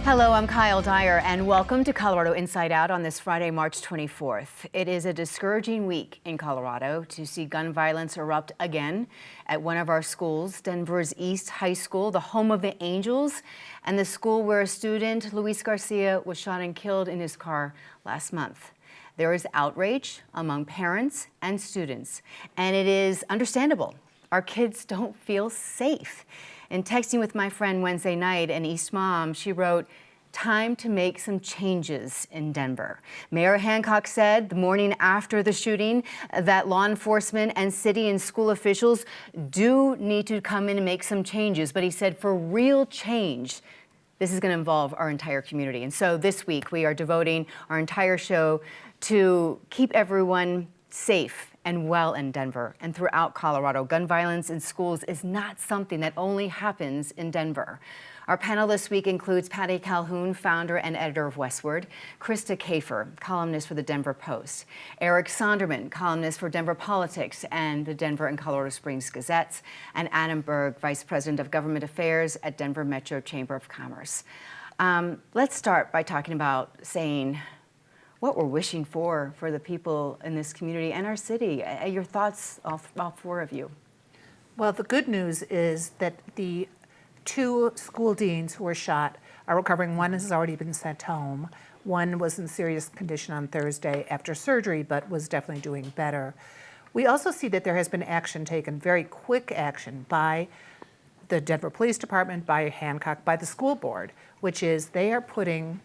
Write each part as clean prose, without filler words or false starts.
Hello, I'm Kyle Dyer, and welcome to Colorado Inside Out on this Friday, March 24th. It is a discouraging week in Colorado to see gun violence erupt again at one of our schools, Denver's East High School, the home of the Angels, and the school where a student, Luis Garcia, was shot and killed in his car last month. There is outrage among parents and students, and it is understandable. Our kids don't feel safe. In texting with my friend Wednesday night, an East mom, she wrote, "Time to make some changes in Denver." Mayor Hancock said the morning after the shooting that law enforcement and city and school officials do need to come in and make some changes. But he said for real change, this is going to involve our entire community. And so this week we are devoting our entire show to keep everyone safe and well in Denver and throughout Colorado. Gun violence in schools is not something that only happens in Denver. Our panel this week includes Patty Calhoun, founder and editor of Westward, Krista Kafer, columnist for the Denver Post, Eric Sondermann, columnist for Denver Politics and the Denver and Colorado Springs Gazettes, and Adam Burg, vice president of government affairs at Denver Metro Chamber of Commerce. Let's start by talking about saying what we're wishing for the people in this community and our city. Your thoughts, all four of you. Well, the good news is that the two school deans who were shot are recovering. One has already been sent home. One was in serious condition on Thursday after surgery, but was definitely doing better. We also see that there has been action taken, very quick action, by the Denver Police Department, by Hancock, by the school board, which is they are putting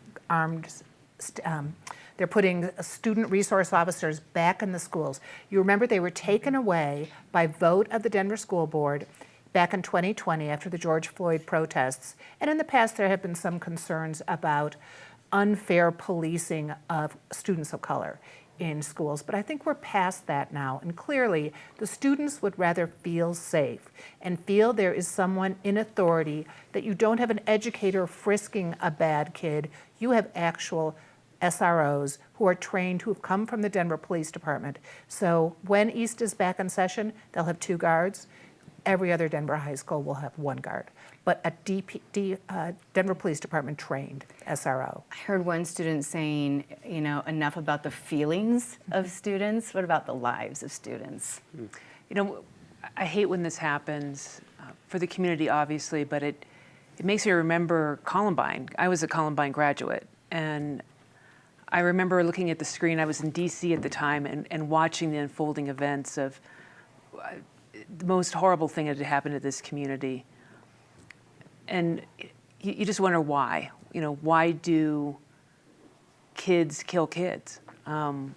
they're putting student resource officers back in the schools. You remember they were taken away by vote of the Denver School Board back in 2020 after the George Floyd protests. And in the past, there have been some concerns about unfair policing of students of color in schools. But I think we're past that now. And clearly, the students would rather feel safe and feel there is someone in authority, that you don't have an educator frisking a bad kid. You have actual SROs who are trained, who have come from the Denver Police Department. So when East is back in session, they'll have 2 guards. Every other Denver high school will have 1 guard, but a Denver Police Department trained SRO. I heard one student saying, enough about the feelings of students. What about the lives of students? I hate when this happens for the community, obviously, but it makes me remember Columbine. I was a Columbine graduate, and I remember looking at the screen. I was in DC at the time and watching the unfolding events of the most horrible thing that had happened to this community. And you just wonder why. Why do kids kill kids? How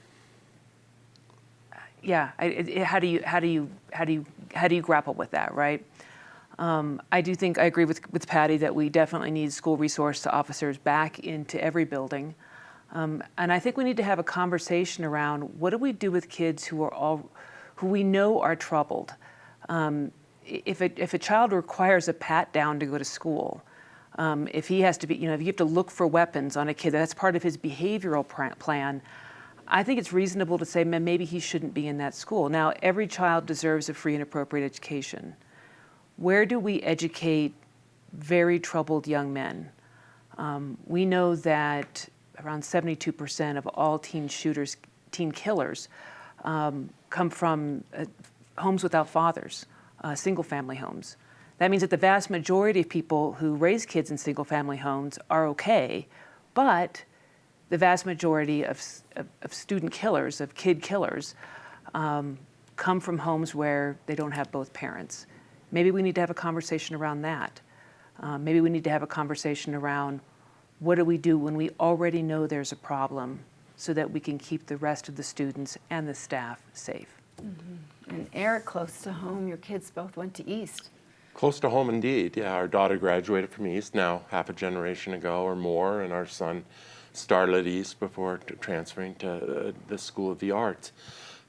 do you grapple with that, right? I do think I agree with Patty that we definitely need school resource officers back into every building. And I think we need to have a conversation around what do we do with kids who we know are troubled. If a child requires a pat down to go to school, if he has to be, if you have to look for weapons on a kid, that's part of his behavioral plan. I think it's reasonable to say, man, maybe he shouldn't be in that school. Now, every child deserves a free and appropriate education. Where do we educate very troubled young men? We know that around 72% of all teen killers, come from homes without fathers, single-family homes. That means that the vast majority of people who raise kids in single-family homes are okay, but the vast majority of student killers, of kid killers, come from homes where they don't have both parents. Maybe we need to have a conversation around that. Maybe we need to have a conversation around what do we do when we already know there's a problem so that we can keep the rest of the students and the staff safe. Mm-hmm. And Eric, close to home, your kids both went to East. Close to home indeed. Yeah, our daughter graduated from East now half a generation ago or more, and our son started at East before transferring to the School of the Arts.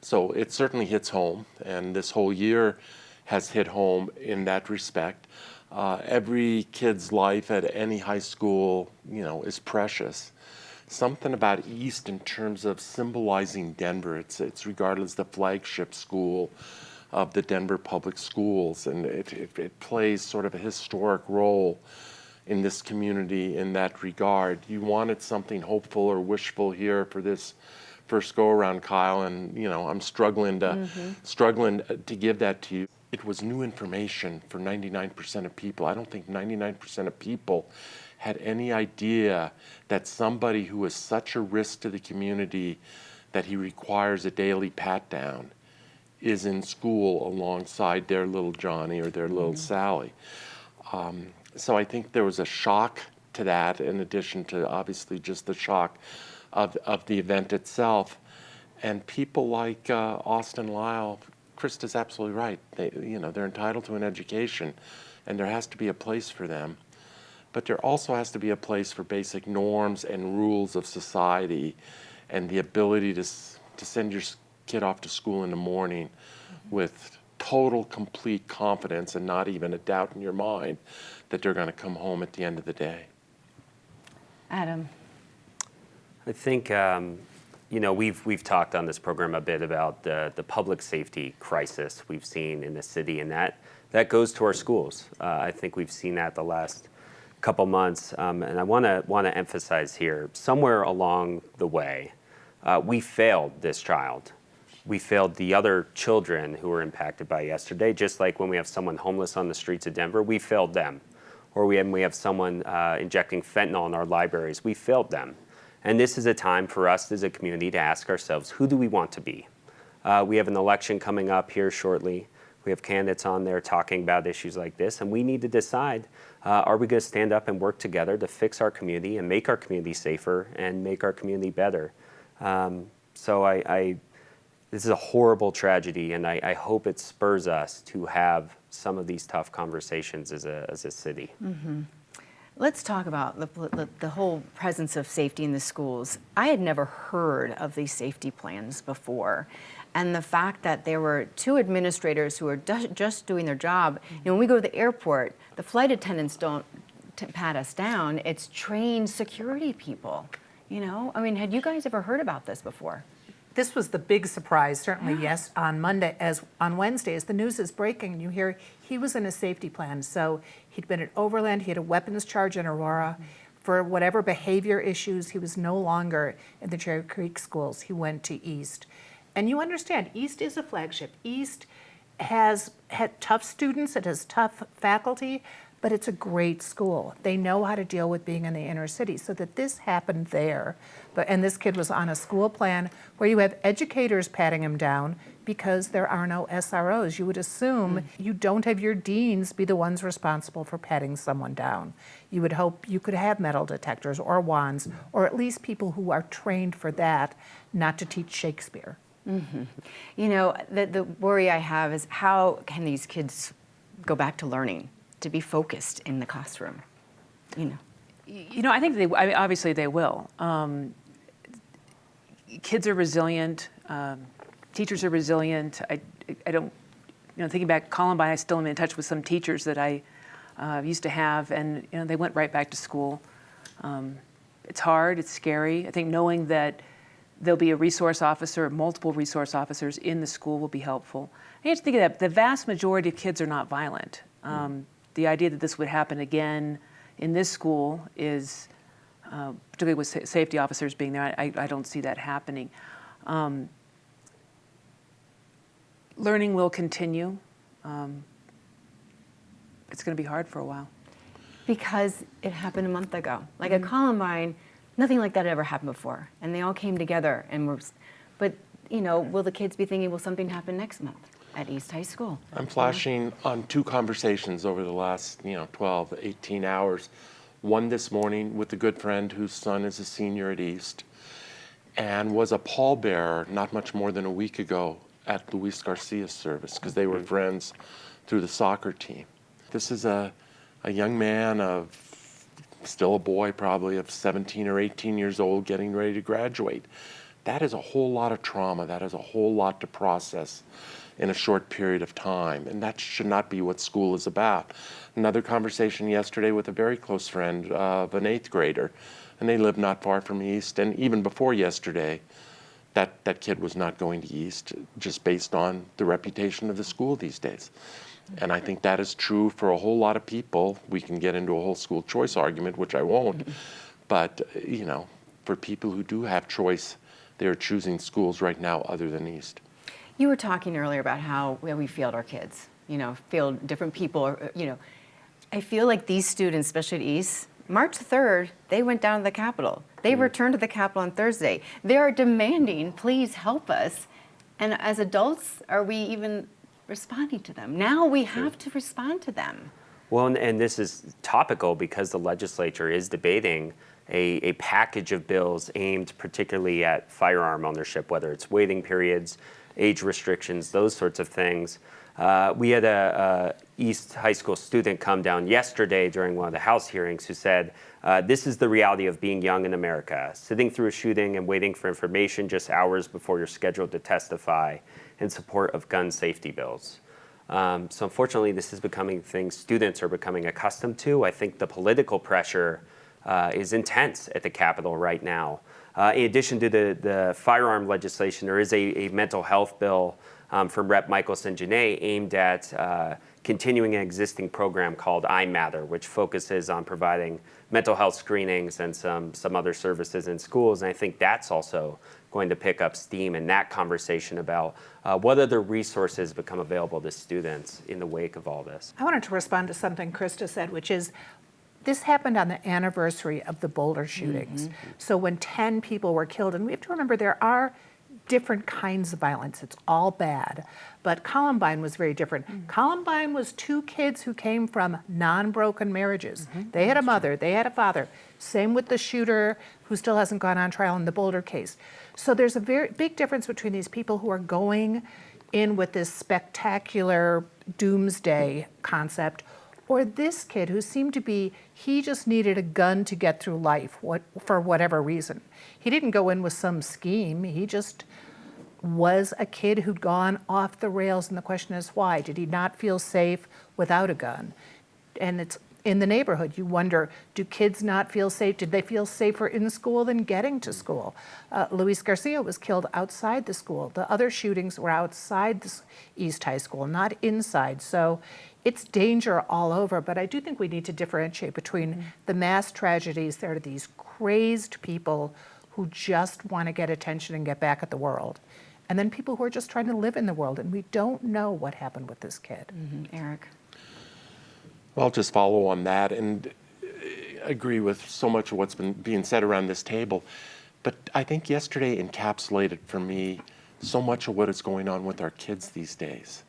So it certainly hits home, and this whole year has hit home in that respect. Every kid's life at any high school, is precious. Something about East in terms of symbolizing Denver. It's regarded as the flagship school of the Denver public schools, and it plays sort of a historic role in this community in that regard. You wanted something hopeful or wishful here for this first go around, Kyle, and I'm struggling to give that to you. It was new information for 99% of people. I don't think 99% of people had any idea that somebody who is such a risk to the community that he requires a daily pat down is in school alongside their little Johnny or their little Sally. So I think there was a shock to that, in addition to obviously just the shock of the event itself. And people like Austin Lyle, Krista's absolutely right. They're entitled to an education, and there has to be a place for them. But there also has to be a place for basic norms and rules of society, and the ability to send your kid off to school in the morning with total, complete confidence and not even a doubt in your mind that they're going to come home at the end of the day. Adam. I think we've talked on this program a bit about the public safety crisis we've seen in the city, and that goes to our schools. I think we've seen that the last couple months, and I want to emphasize here, somewhere along the way, we failed this child. We failed the other children who were impacted by yesterday, just like when we have someone homeless on the streets of Denver, we failed them. Or we have someone injecting fentanyl in our libraries, we failed them. And this is a time for us as a community to ask ourselves, who do we want to be? We have an election coming up here shortly. We have candidates on there talking about issues like this, and we need to decide, are we going to stand up and work together to fix our community and make our community safer and make our community better? This is a horrible tragedy, and I hope it spurs us to have some of these tough conversations as a city. Mm-hmm. Let's talk about the whole presence of safety in the schools. I had never heard of these safety plans before. And the fact that there were two administrators who are just doing their job. When we go to the airport, the flight attendants don't pat us down. It's trained security people. Had you guys ever heard about this before? This was the big surprise, certainly, yes, on Wednesday, as the news is breaking, you hear he was in a safety plan. So he'd been at Overland, he had a weapons charge in Aurora. For whatever behavior issues, he was no longer in the Cherry Creek schools. He went to East. And you understand, East is a flagship. East has had tough students, it has tough faculty, but it's a great school. They know how to deal with being in the inner city, so that this happened there. And this kid was on a school plan where you have educators patting him down because there are no SROs. You would assume you don't have your deans be the ones responsible for patting someone down. You would hope you could have metal detectors or wands, or at least people who are trained for that, not to teach Shakespeare. Mm-hmm. The worry I have is, how can these kids go back to learning, to be focused in the classroom? I think obviously they will. Kids are resilient. Teachers are resilient. I don't, thinking back Columbine, I still am in touch with some teachers that I used to have, and they went right back to school. It's hard. It's scary. I think knowing that there'll be a resource officer, multiple resource officers in the school will be helpful. I have to think of that. The vast majority of kids are not violent. The idea that this would happen again in this school is, particularly with safety officers being there, I don't see that happening. Learning will continue. It's going to be hard for a while. Because it happened a month ago. Like at Columbine, nothing like that ever happened before. And they all came together but will the kids be thinking, will something happen next month at East High School? I'm flashing on two conversations over the last 12, 18 hours. One this morning with a good friend whose son is a senior at East and was a pallbearer not much more than a week ago at Luis Garcia's service, because they were friends through the soccer team. This is a young man still a boy probably of 17 or 18 years old getting ready to graduate. That is a whole lot of trauma. That is a whole lot to process in a short period of time, and that should not be what school is about. Another conversation yesterday with a very close friend of an 8th grader, and they live not far from East, and even before yesterday, that kid was not going to East just based on the reputation of the school these days. And I think that is true for a whole lot of people. We can get into a whole school choice argument, which I won't, but for people who do have choice, they're choosing schools right now other than East. You were talking earlier about how we failed our kids, failed different people, I feel like these students, especially at East, March 3rd, they went down to the Capitol. They returned to the Capitol on Thursday. They are demanding, please help us. And as adults, are we even responding to them? Now we have to respond to them. Well, and this is topical because the legislature is debating a package of bills aimed particularly at firearm ownership, whether it's waiting periods, age restrictions, those sorts of things. We had a East High School student come down yesterday during one of the House hearings who said, this is the reality of being young in America, sitting through a shooting and waiting for information just hours before you're scheduled to testify in support of gun safety bills. So unfortunately, this is becoming things students are becoming accustomed to. I think the political pressure is intense at the Capitol right now. In addition to the firearm legislation, there is a mental health bill from Rep. Michelson Janae aimed at continuing an existing program called I Matter, which focuses on providing mental health screenings and some other services in schools. And I think that's also going to pick up steam in that conversation about what other resources become available to students in the wake of all this. I wanted to respond to something Krista said, which is this happened on the anniversary of the Boulder shootings. So when 10 people were killed, and we have to remember there are different kinds of violence. It's all bad. But Columbine was very different. Columbine was 2 kids who came from non-broken marriages. They had a mother, they had a father. Same with the shooter who still hasn't gone on trial in the Boulder case. So there's a very big difference between these people who are going in with this spectacular doomsday concept or this kid who seemed to be, he just needed a gun to get through life for whatever reason. He didn't go in with some scheme. He just was a kid who'd gone off the rails, and the question is why? Did he not feel safe without a gun? And it's in the neighborhood. You wonder, do kids not feel safe? Did they feel safer in school than getting to school? Luis Garcia was killed outside the school. The other shootings were outside the East High School, not inside. So it's danger all over, but I do think we need to differentiate between the mass tragedies. There are these crazed people who just want to get attention and get back at the world, and then people who are just trying to live in the world, and we don't know what happened with this kid. Eric? I'll just follow on that and agree with so much of what's been being said around this table. But I think yesterday encapsulated for me so much of what is going on with our kids these days.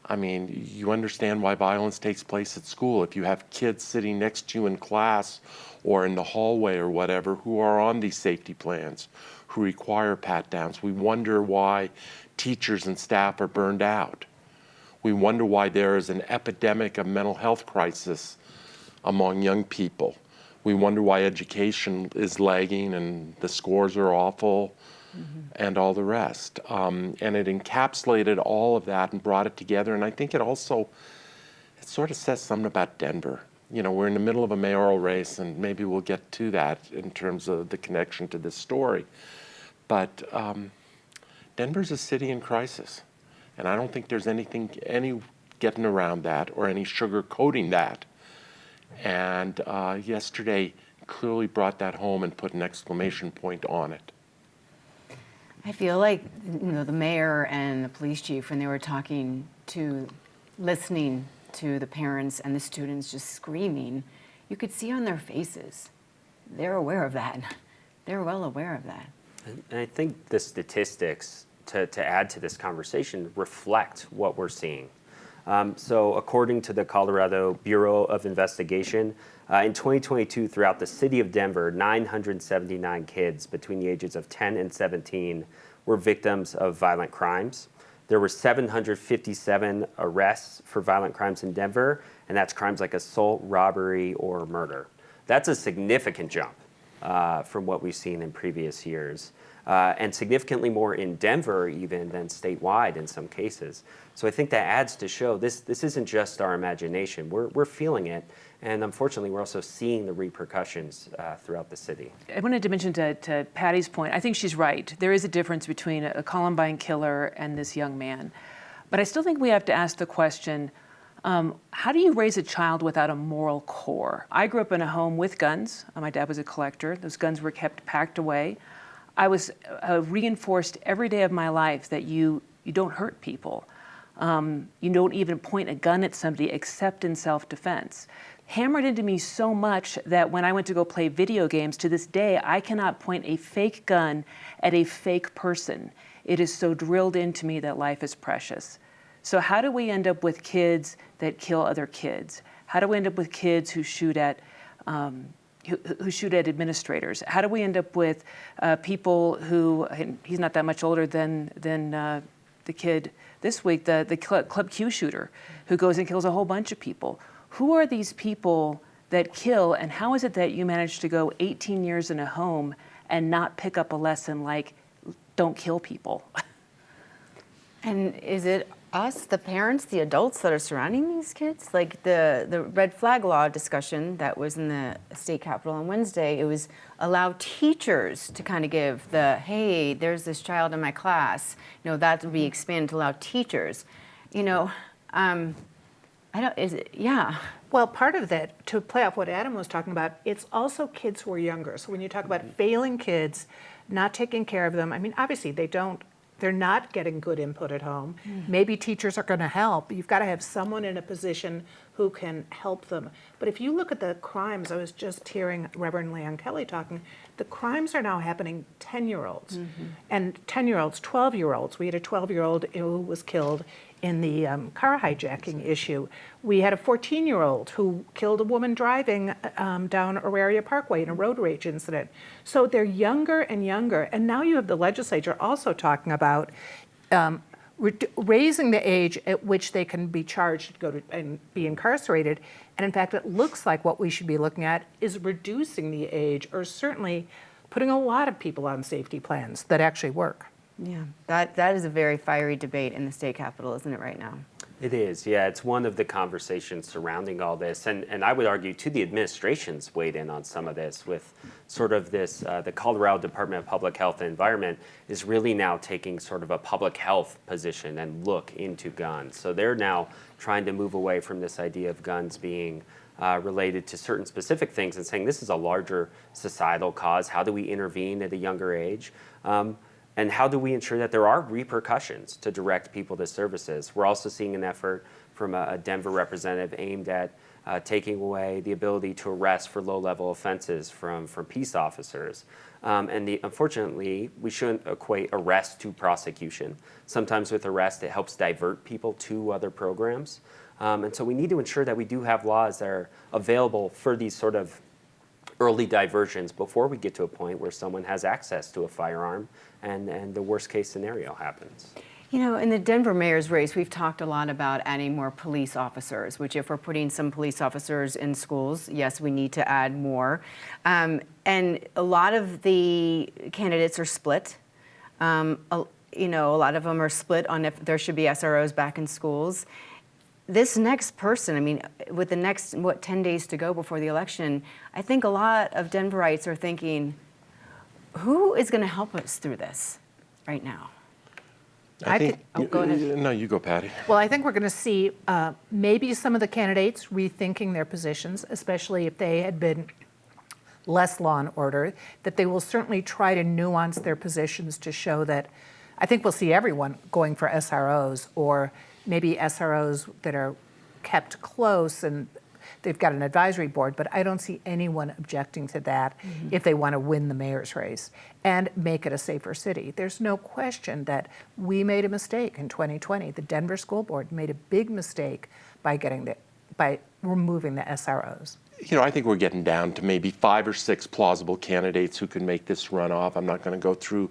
I mean, you understand why violence takes place at school. If you have kids sitting next to you in class or in the hallway or whatever who are on these safety plans, who require pat downs, we wonder why teachers and staff are burned out. We wonder why there is an epidemic of mental health crisis among young people. We wonder why education is lagging and the scores are awful and all the rest. And it encapsulated all of that and brought it together. And I think it sort of says something about Denver. We're in the middle of a mayoral race, and maybe we'll get to that in terms of the connection to this story. But Denver's a city in crisis. And I don't think there's any getting around that or any sugarcoating that. And yesterday clearly brought that home and put an exclamation point on it. I feel like the mayor and the police chief, when they were listening to the parents and the students just screaming, you could see on their faces, they're aware of that. They're well aware of that. And I think the statistics to add to this conversation reflect what we're seeing. So according to the Colorado Bureau of Investigation, in 2022, throughout the city of Denver, 979 kids between the ages of 10 and 17 were victims of violent crimes. There were 757 arrests for violent crimes in Denver, and that's crimes like assault, robbery, or murder. That's a significant jump from what we've seen in previous years. and significantly more in Denver even than statewide in some cases. So I think that adds to show this isn't just our imagination. We're feeling it, and unfortunately we're also seeing the repercussions throughout the city. I wanted to mention to Patty's point, I think she's right. There is a difference between a Columbine killer and this young man. But I still think we have to ask the question, how do you raise a child without a moral core? I grew up in a home with guns. My dad was a collector. Those guns were kept packed away. I was reinforced every day of my life that you don't hurt people. You don't even point a gun at somebody except in self-defense. Hammered into me so much that when I went to go play video games, to this day, I cannot point a fake gun at a fake person. It is so drilled into me that life is precious. So how do we end up with kids that kill other kids? How do we end up with kids who shoot at administrators? How do we end up with people who, and he's not that much older than the kid this week, the Club Q shooter, who goes and kills a whole bunch of people? Who are these people that kill, and how is it that you manage to go 18 years in a home and not pick up a lesson like, don't kill people? And is it us, the parents, the adults that are surrounding these kids? Like the red flag law discussion that was in the state capitol on Wednesday, it was allow teachers to kind of give the, hey, there's this child in my class. That would be expanded to allow teachers. Yeah. Well, part of that, to play off what Adam was talking about, it's also kids who are younger. So when you talk about failing kids, not taking care of them, I mean, obviously they're not getting good input at home. Maybe teachers are going to help. You've got to have someone in a position who can help them. But if you look at the crimes, I was just hearing Reverend Leon Kelly talking, the crimes are now happening 10-year-olds. And 10-year-olds, 12-year-olds. We had a 12-year-old who was killed in the car hijacking issue. We had a 14-year-old who killed a woman driving down Auraria Parkway in a road rage incident. So they're younger and younger. And now you have the legislature also talking about raising the age at which they can be charged to go to and be incarcerated. And in fact, it looks like what we should be looking at is reducing the age, or certainly putting a lot of people on safety plans that actually work. Yeah, that is a very fiery debate in the state capitol, isn't it, right now? It is, yeah. It's one of the conversations surrounding all this. And I would argue, too, the administration's weighed in on some of this with sort of this, the Colorado Department of Public Health and Environment is really now taking sort of a public health position and look into guns. So they're now trying to move away from this idea of guns being related to certain specific things and saying this is a larger societal cause. How do we intervene at a younger age? And how do we ensure that there are repercussions to direct people to services? We're also seeing an effort from a Denver representative aimed at taking away the ability to arrest for low-level offenses from peace officers. Unfortunately, we shouldn't equate arrest to prosecution. Sometimes with arrest, it helps divert people to other programs. And so we need to ensure that we do have laws that are available for these sort of early diversions before we get to a point where someone has access to a firearm and the worst case scenario happens. In the Denver mayor's race, we've talked a lot about adding more police officers, which if we're putting some police officers in schools, yes, we need to add more. And a lot of the candidates are split. A lot of them are split on if there should be SROs back in schools. This next person, with the next, 10 days to go before the election, I think a lot of Denverites are thinking, who is going to help us through this right now? I think, go ahead. No, you go, Patty. Well, I think we're going to see maybe some of the candidates rethinking their positions, especially if they had been less law and order, that they will certainly try to nuance their positions to show that, I think we'll see everyone going for SROs, or maybe SROs that are kept close and they've got an advisory board, but I don't see anyone objecting to that if they want to win the mayor's race and make it a safer city. There's no question that we made a mistake in 2020. The Denver School Board made a big mistake by removing the SROs. I think we're getting down to maybe 5 or 6 plausible candidates who can make this runoff. I'm not going to go through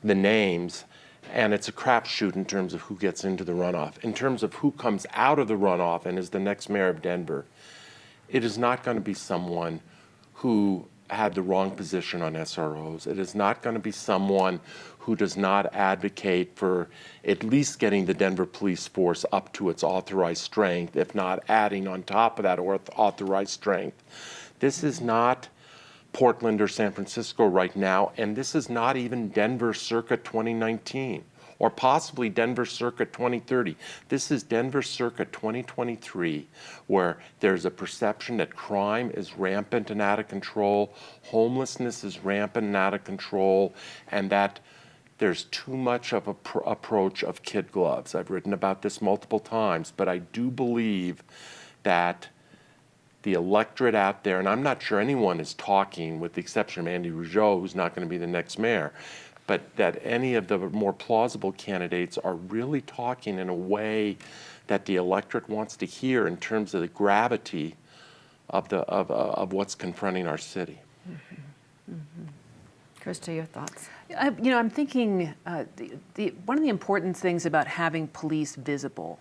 the names. And it's a crapshoot in terms of who gets into the runoff. In terms of who comes out of the runoff and is the next mayor of Denver, it is not going to be someone who had the wrong position on SROs. It is not going to be someone who does not advocate for at least getting the Denver police force up to its authorized strength, if not adding on top of that authorized strength. This is not Portland or San Francisco right now, and this is not even Denver circa 2019 or possibly Denver circa 2030. This is Denver circa 2023, where there's a perception that crime is rampant and out of control, homelessness is rampant and out of control, and that there's too much of an approach of kid gloves. I've written about this multiple times, but I do believe that the electorate out there, and I'm not sure anyone is talking, with the exception of Andy Rougeau, who's not going to be the next mayor, but that any of the more plausible candidates are really talking in a way that the electorate wants to hear in terms of the gravity of what's confronting our city. Mm-hmm. Mm-hmm. Krista, your thoughts? I'm thinking one of the important things about having police visible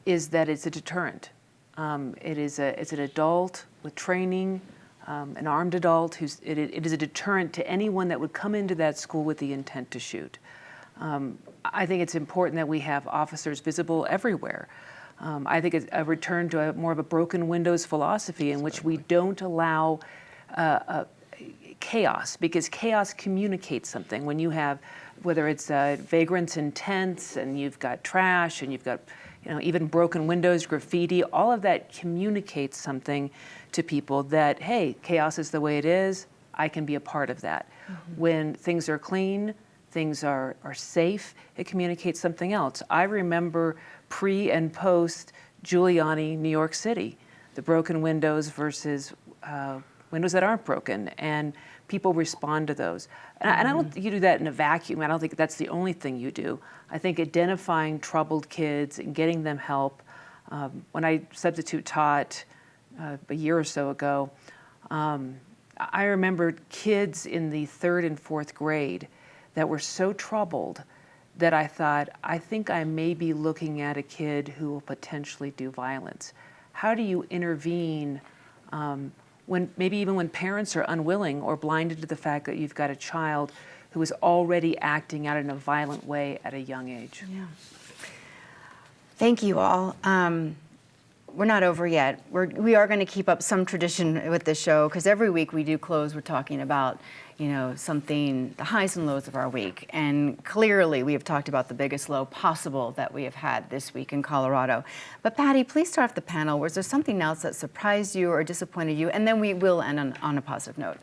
is that it's a deterrent. It's an adult with training, an armed adult it is a deterrent to anyone that would come into that school with the intent to shoot. I think it's important that we have officers visible everywhere. I think it's a return to more of a broken windows philosophy in which we don't allow chaos, because chaos communicates something. When you have, whether it's vagrants in tents and you've got trash and you've got even broken windows, graffiti, all of that communicates something to people that, hey, chaos is the way it is. I can be a part of that. Mm-hmm. When things are clean, things are safe, it communicates something else. I remember pre and post Giuliani, New York City, the broken windows versus windows that aren't broken, and people respond to those. And I don't think you do that in a vacuum. I don't think that's the only thing you do. I think identifying troubled kids and getting them help. When I substitute taught a year or so ago, I remember kids in the 3rd and 4th grade that were so troubled that I thought, I think I may be looking at a kid who will potentially do violence. How do you intervene maybe even when parents are unwilling or blinded to the fact that you've got a child who is already acting out in a violent way at a young age? Yeah. Thank you all. We're not over yet. We are going to keep up some tradition with this show, because every week we do close, we're talking about, something, the highs and lows of our week. And clearly we have talked about the biggest low possible that we have had this week in Colorado. But Patty, please start off the panel. Was there something else that surprised you or disappointed you? And then we will end on a positive note.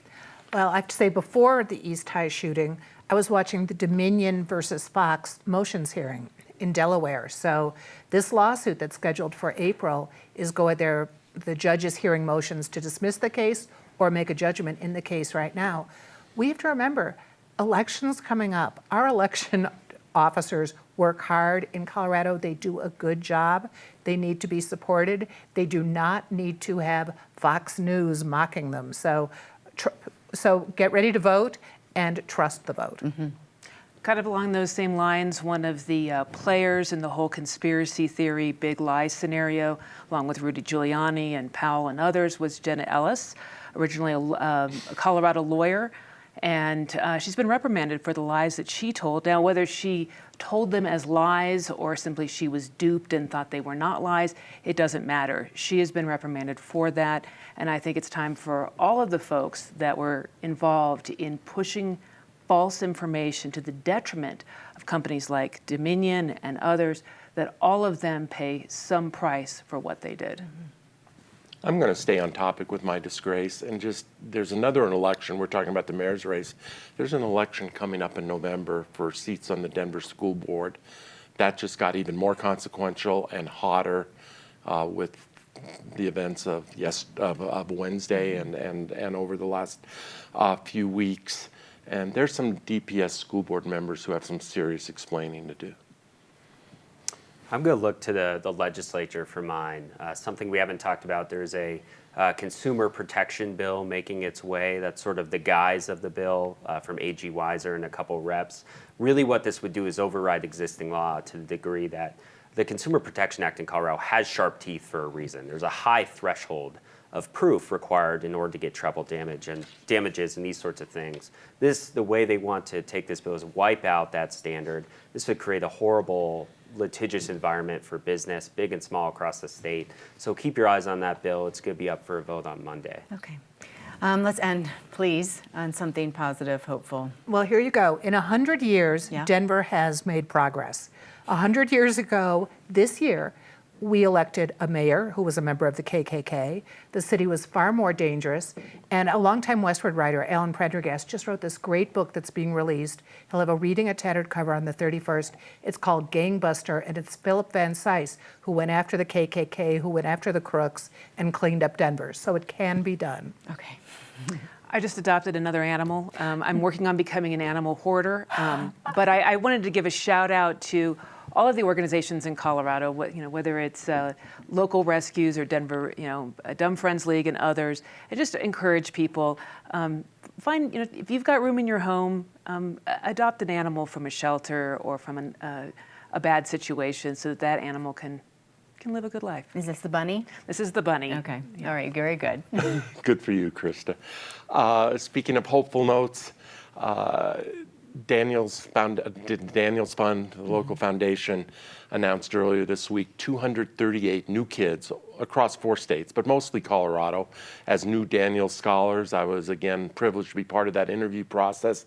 Well, I have to say, before the East High shooting, I was watching the Dominion versus Fox motions hearing in Delaware. So this lawsuit that's scheduled for April is going there. The judge is hearing motions to dismiss the case or make a judgment in the case right now. We have to remember, elections coming up. Our election officers work hard in Colorado. They do a good job. They need to be supported. They do not need to have Fox News mocking them. So get ready to vote and trust the vote. Mm-hmm. Kind of along those same lines, one of the players in the whole conspiracy theory, big lie scenario, along with Rudy Giuliani and Powell and others, was Jenna Ellis, originally a Colorado lawyer. And she's been reprimanded for the lies that she told. Now, whether she told them as lies or simply she was duped and thought they were not lies, it doesn't matter. She has been reprimanded for that. And I think it's time for all of the folks that were involved in pushing false information to the detriment of companies like Dominion and others, that all of them pay some price for what they did. Mm-hmm. I'm going to stay on topic with my disgrace, and there's an election. We're talking about the mayor's race. There's an election coming up in November for seats on the Denver School Board. That just got even more consequential and hotter with the events of Wednesday and over the last few weeks. And there's some DPS school board members who have some serious explaining to do. I'm going to look to the legislature for mine. Something we haven't talked about, there's a consumer protection bill making its way. That's sort of the guise of the bill from A.G. Weiser and a couple reps. Really what this would do is override existing law to the degree that the Consumer Protection Act in Colorado has sharp teeth for a reason. There's a high threshold of proof required in order to get treble damage and damages and these sorts of things. The way they want to take this bill is wipe out that standard. This would create a horrible litigious environment for business, big and small across the state. So keep your eyes on that bill. It's going to be up for a vote on Monday. Okay. Let's end, please, on something positive, hopeful. Well, here you go. In 100 years, Yeah. Denver has made progress. 100 years ago, this year, we elected a mayor who was a member of the KKK. The city was far more dangerous. And a longtime Westward writer, Alan Prendergast, just wrote this great book that's being released. He'll have a Reading a Tattered cover on the 31st. It's called Gangbuster, and it's Philip Van Cise, who went after the KKK, who went after the crooks, and cleaned up Denver. So it can be done. Okay. I just adopted another animal. I'm working on becoming an animal hoarder, but I wanted to give a shout out to all of the organizations in Colorado, whether it's local rescues or Denver, Dumb Friends League and others. I just encourage people, if you've got room in your home, adopt an animal from a shelter or from a bad situation so that animal can live a good life. Is this the bunny? This is the bunny. Okay. All right. Very good. Good for you, Krista. Speaking of hopeful notes, Daniels Fund, the local foundation, announced earlier this week 238 new kids across 4 states, but mostly Colorado, as new Daniels scholars. I was, again, privileged to be part of that interview process.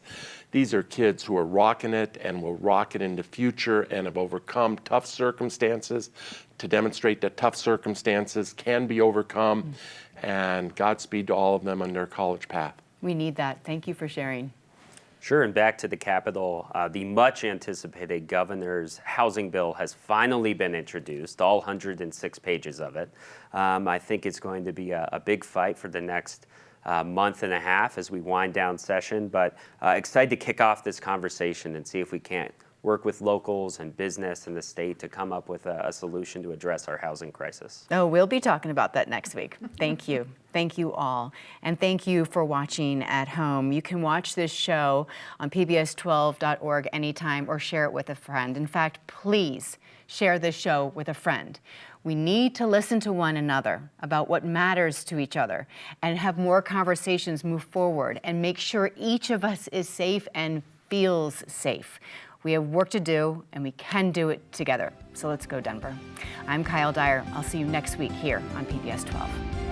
These are kids who are rocking it and will rock it in the future and have overcome tough circumstances to demonstrate that tough circumstances can be overcome. And Godspeed to all of them on their college path. We need that. Thank you for sharing. Sure, and back to the Capitol, the much-anticipated governor's housing bill has finally been introduced, all 106 pages of it. I think it's going to be a big fight for the next month and a half as we wind down session, but excited to kick off this conversation and see if we can't work with locals and business in the state to come up with a solution to address our housing crisis. Oh, we'll be talking about that next week. Thank you. Thank you all. And thank you for watching at home. You can watch this show on pbs12.org anytime or share it with a friend. In fact, please share this show with a friend. We need to listen to one another about what matters to each other and have more conversations move forward and make sure each of us is safe and feels safe. We have work to do, and we can do it together. So let's go, Denver. I'm Kyle Dyer. I'll see you next week here on PBS 12.